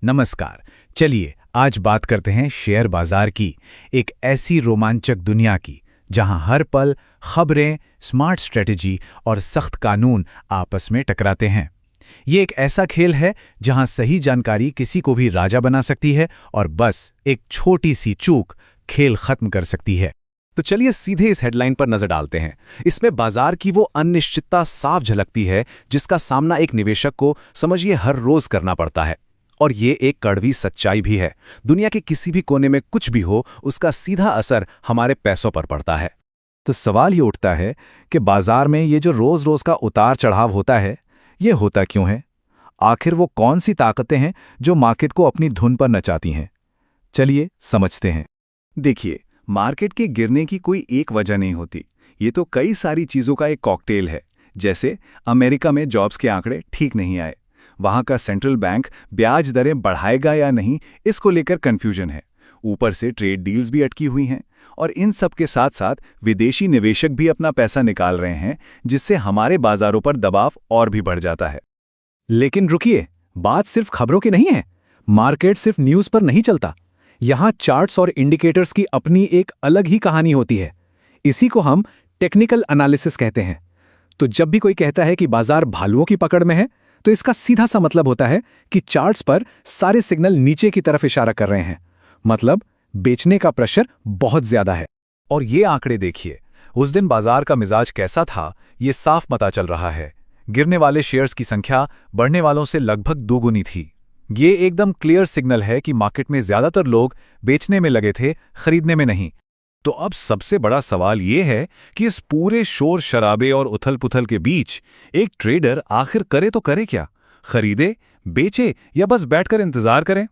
नमस्कार। चलिए आज बात करते हैं शेयर बाजार की, एक ऐसी रोमांचक दुनिया की जहां हर पल खबरें, स्मार्ट स्ट्रेटजी और सख्त कानून आपस में टकराते हैं। ये एक ऐसा खेल है जहां सही जानकारी किसी को भी राजा बना सकती है और बस एक छोटी सी चूक खेल खत्म कर सकती है। तो चलिए सीधे इस हेडलाइन पर नजर डालते हैं। इसमें बाजार की वो अनिश्चितता साफ झलकती है जिसका सामना एक निवेशक को समझिए हर रोज करना पड़ता है। और ये एक कड़वी सच्चाई भी है। दुनिया के किसी भी कोने में कुछ भी हो, उसका सीधा असर हमारे पैसों पर पड़ता है। तो सवाल ये उठता है कि बाजार में ये जो रोज रोज का उतार चढ़ाव होता है, ये होता क्यों है? आखिर वो कौन सी ताकतें हैं जो मार्केट को अपनी धुन पर नचाती हैं? चलिए समझते हैं। देखिए, मार्केट के गिरने की कोई एक वजह नहीं होती। ये तो कई सारी चीज़ों का एक कॉकटेल है। जैसे अमेरिका में जॉब्स के आंकड़े ठीक नहीं आए, वहाँ का सेंट्रल बैंक ब्याज दरें बढ़ाएगा या नहीं, इसको लेकर कन्फ्यूजन है। ऊपर से ट्रेड डील्स भी अटकी हुई हैं और इन सब के साथ साथ विदेशी निवेशक भी अपना पैसा निकाल रहे हैं, जिससे हमारे बाजारों पर दबाव और भी बढ़ जाता है। लेकिन रुकिए, बात सिर्फ खबरों की नहीं है। मार्केट सिर्फ न्यूज़ पर नहीं चलता। यहाँ चार्ट्स और इंडिकेटर्स की अपनी एक अलग ही कहानी होती है। इसी को हम टेक्निकल एनालिसिस कहते हैं। तो जब भी कोई कहता है कि बाजार भालुओं की पकड़ में है, तो इसका सीधा सा मतलब होता है कि चार्ट्स पर सारे सिग्नल नीचे की तरफ इशारा कर रहे हैं। मतलब बेचने का प्रेशर बहुत ज्यादा है। और ये आंकड़े देखिए, उस दिन बाजार का मिजाज कैसा था, ये साफ पता चल रहा है। गिरने वाले शेयर्स की संख्या बढ़ने वालों से लगभग दोगुनी थी। ये एकदम क्लियर सिग्नल है कि मार्केट में ज्यादातर लोग बेचने में लगे थे, खरीदने में नहीं। तो अब सबसे बड़ा सवाल ये है कि इस पूरे शोर शराबे और उथल पुथल के बीच एक ट्रेडर आखिर करे तो करे क्या? खरीदे, बेचे या बस बैठकर इंतजार करें?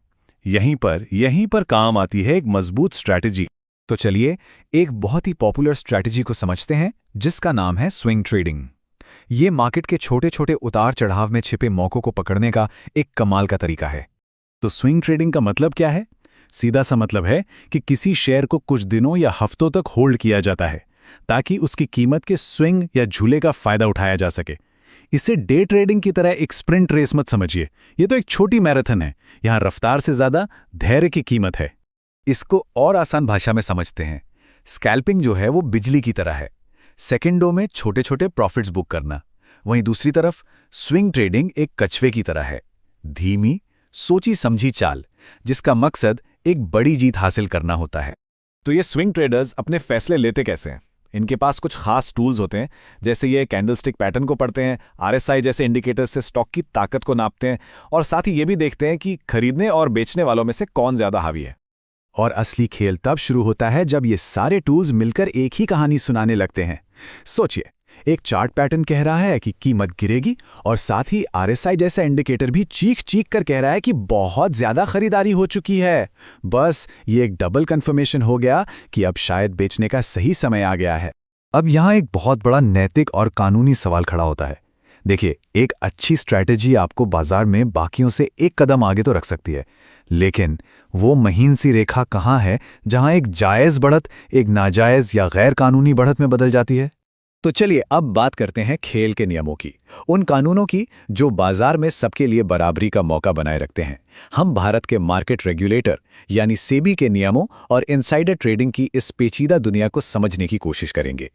यहीं पर काम आती है एक मजबूत स्ट्रैटेजी। तो चलिए एक बहुत ही पॉपुलर स्ट्रैटेजी को समझते हैं, जिसका नाम है स्विंग ट्रेडिंग। ये मार्केट के छोटे छोटे उतार चढ़ाव में छिपे मौकों को पकड़ने का एक कमाल का तरीका है। तो स्विंग ट्रेडिंग का मतलब क्या है? सीधा सा मतलब है कि किसी शेयर को कुछ दिनों या हफ्तों तक होल्ड किया जाता है ताकि उसकी कीमत के स्विंग या झूले का फायदा उठाया जा सके। इसे डे ट्रेडिंग की तरह एक स्प्रिंट रेस मत समझिए। ये तो एक छोटी मैराथन है। यहां रफ्तार से ज्यादा धैर्य की कीमत है। इसको और आसान भाषा में समझते हैं। स्कैल्पिंग जो है वो बिजली की तरह है, सेकंडों में छोटे छोटे प्रॉफिट्स बुक करना। वहीं दूसरी तरफ स्विंग ट्रेडिंग एक कछुए की तरह है, धीमी सोची समझी चाल, जिसका मकसद एक बड़ी जीत हासिल करना होता है। तो ये स्विंग ट्रेडर्स अपने फैसले लेते कैसे हैं? इनके पास कुछ खास टूल्स होते हैं, जैसे ये कैंडलस्टिक पैटर्न को पढ़ते हैं, आरएसआई जैसे इंडिकेटर्स से स्टॉक की ताकत को नापते हैं और साथ ही ये भी देखते हैं कि खरीदने और बेचने वालों में से कौन ज्यादा हावी है। और असली खेल तब शुरू होता है जब ये सारे टूल्स मिलकर एक ही कहानी सुनाने लगते हैं। सोचिए, एक चार्ट पैटर्न कह रहा है कि कीमत गिरेगी और साथ ही आरएसआई जैसा इंडिकेटर भी चीख चीख कर कह रहा है कि बहुत ज्यादा खरीदारी हो चुकी है। बस ये एक डबल कंफर्मेशन हो गया कि अब शायद बेचने का सही समय आ गया है। अब यहाँ एक बहुत बड़ा नैतिक और कानूनी सवाल खड़ा होता है। देखिए, एक अच्छी स्ट्रैटेजी आपको बाजार में बाकियों से एक कदम आगे तो रख सकती है, लेकिन वो महीन सी रेखा कहाँ है जहां एक जायज बढ़त एक नाजायज या गैर कानूनी बढ़त में बदल जाती है? तो चलिए अब बात करते हैं खेल के नियमों की, उन कानूनों की जो बाजार में सबके लिए बराबरी का मौका बनाए रखते हैं। हम भारत के मार्केट रेगुलेटर यानी सेबी के नियमों और इनसाइडर ट्रेडिंग की इस पेचीदा दुनिया को समझने की कोशिश करेंगे।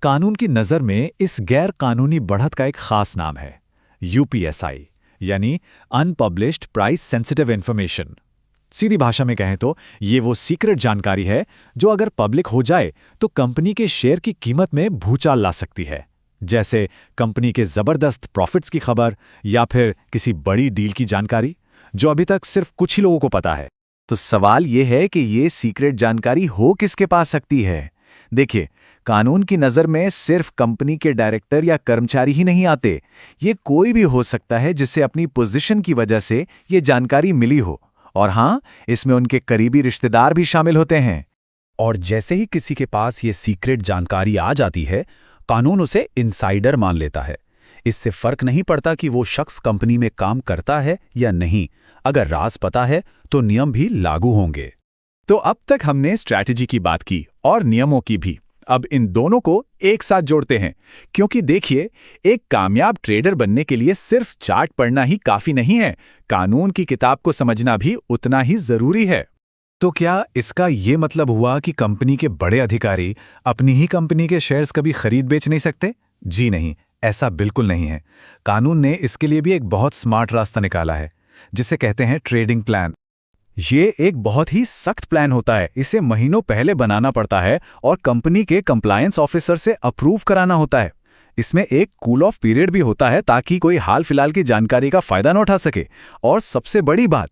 कानून की नज़र में इस गैर कानूनी बढ़त का एक खास नाम है यूपीएसआई, यानी अनपब्लिश्ड प्राइस सेंसिटिव इन्फॉर्मेशन। सीधी भाषा में कहें तो ये वो सीक्रेट जानकारी है जो अगर पब्लिक हो जाए तो कंपनी के शेयर की कीमत में भूचाल ला सकती है, जैसे कंपनी के जबरदस्त प्रॉफिट्स की खबर या फिर किसी बड़ी डील की जानकारी जो अभी तक सिर्फ कुछ ही लोगों को पता है। तो सवाल ये है कि ये सीक्रेट जानकारी हो किसके पास सकती है? देखिए, कानून की नज़र में सिर्फ कंपनी के डायरेक्टर या कर्मचारी ही नहीं आते। ये कोई भी हो सकता है जिससे अपनी पोजीशन की वजह से ये जानकारी मिली हो, और हां, इसमें उनके करीबी रिश्तेदार भी शामिल होते हैं। और जैसे ही किसी के पास ये सीक्रेट जानकारी आ जाती है, कानून उसे इनसाइडर मान लेता है। इससे फर्क नहीं पड़ता कि वो शख्स कंपनी में काम करता है या नहीं। अगर राज पता है तो नियम भी लागू होंगे। तो अब तक हमने स्ट्रैटेजी की बात की और नियमों की भी। अब इन दोनों को एक साथ जोड़ते हैं, क्योंकि देखिए, एक कामयाब ट्रेडर बनने के लिए सिर्फ चार्ट पढ़ना ही काफी नहीं है, कानून की किताब को समझना भी उतना ही जरूरी है। तो क्या इसका ये मतलब हुआ कि कंपनी के बड़े अधिकारी अपनी ही कंपनी के शेयर्स कभी खरीद बेच नहीं सकते? जी नहीं, ऐसा बिल्कुल नहीं है। कानून ने इसके लिए भी एक बहुत स्मार्ट रास्ता निकाला है, जिसे कहते हैं ट्रेडिंग प्लान। ये एक बहुत ही सख्त प्लान होता है। इसे महीनों पहले बनाना पड़ता है और कंपनी के कंप्लायंस ऑफिसर से अप्रूव कराना होता है। इसमें एक कूल ऑफ पीरियड भी होता है ताकि कोई हाल फिलहाल की जानकारी का फायदा न उठा सके। और सबसे बड़ी बात,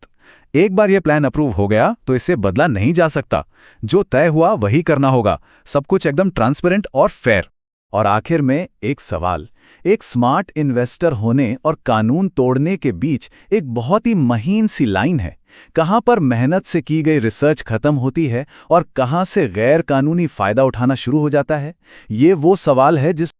एक बार यह प्लान अप्रूव हो गया तो इसे बदला नहीं जा सकता। जो तय हुआ वही करना होगा। सब कुछ एकदम ट्रांसपेरेंट और फेयर। और आखिर में एक सवाल, एक स्मार्ट इन्वेस्टर होने और कानून तोड़ने के बीच एक बहुत ही महीन सी लाइन है। कहां पर मेहनत से की गई रिसर्च खत्म होती है और कहां से गैर कानूनी फायदा उठाना शुरू हो जाता है? ये वो सवाल है जिस